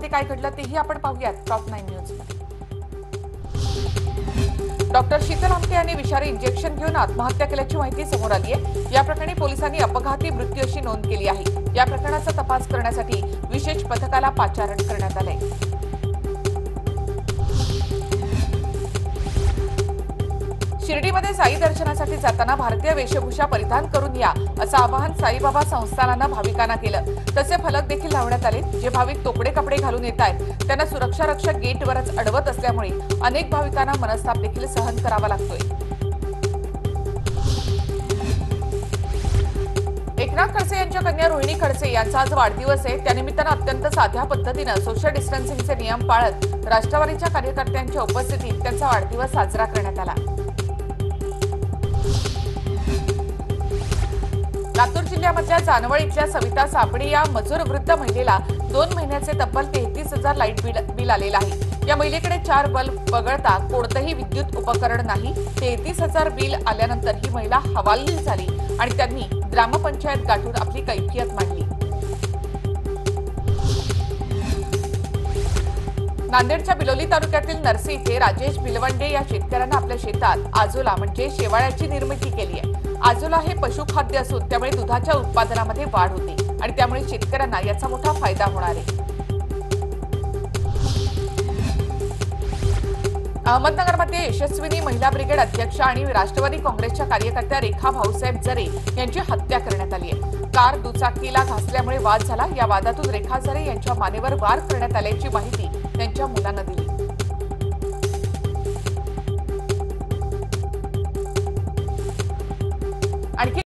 मध्ये काय घडलं तेही आपण पाहूयात टॉप 9 न्यूज मध्ये। डॉक्टर शीतल आमटे यांनी विषारी इंजेक्शन घेऊन आत्महत्या केल्याची माहिती समोर आली आहे। या प्रकरणी पोलिसांनी अपघाती मृत्यू अशी नोंद केली आहे। या प्रकरणाचा तपास करण्यासाठी विशेष पथकाला पाचारण करण्यात आले। शिर्डीमध्ये साई दर्शनासाठी जाताना भारतीय वेशभूषा परिधान करून या असं आवाहन साईबाबा संस्थानानं भाविकांना केलं। तसे फलक देखील लावण्यात आले। जे भाविक तोकडे कपडे घालून येत आहेत त्यांना सुरक्षा रक्षक गेटवरच अडवत असल्यामुळे अनेक भाविकांना मनस्ताप देखील सहन करावा लागतोय। एकनाथ खडसे यांच्या कन्या रोहिणी खडसे यांचा आज वाढदिवस आहे। त्यानिमित्तानं अत्यंत साध्या पद्धतीनं सोशल डिस्टन्सिंगचे नियम पाळत राष्ट्रवादीच्या कार्यकर्त्यांच्या उपस्थितीत त्यांचा वाढदिवस साजरा करण्यात आला। लातूर जिल्ह्यामधल्या जानवळ इथल्या सविता सापडे या मजूर वृद्ध महिलेला 2 महिन्याचे तब्बल 33,000 लाईट बिल आलेलं आहे। या महिलेकडे 4 बल्ब वगळता कोणतंही विद्युत उपकरण नाही। 33,000 बिल आल्यानंतर ही महिला हवालदिल झाली आणि त्यांनी ग्रामपंचायत गाठून आपली कैफियत मांडली। नांदेडच्या बिलोली तालुक्यातील नरसी इथे राजेश बिलवंडे या शेतकऱ्यांना आपल्या शेतात आजोला म्हणजे शेवाळ्याची निर्मिती केली आहे। आजोला हे पशुखाद्य असून त्यामुळे दुधाच्या उत्पादनामध्ये वाढ होते आणि त्यामुळे शेतकऱ्यांना याचा मोठा फायदा होणार आहे। अहमदनगरमध्ये यशस्विनी महिला ब्रिगेड अध्यक्ष आणि राष्ट्रवादी काँग्रेसच्या कार्यकर्त्या रेखा भाऊसाहेब जरे यांची हत्या करण्यात आली आहे। कार दुचाकीला घासल्यामुळे वाद झाला। या वादातून रेखा जरे यांच्या मानेवर वार करण्यात आल्याची माहिती त्यांच्या मुलानं दिली। आणखी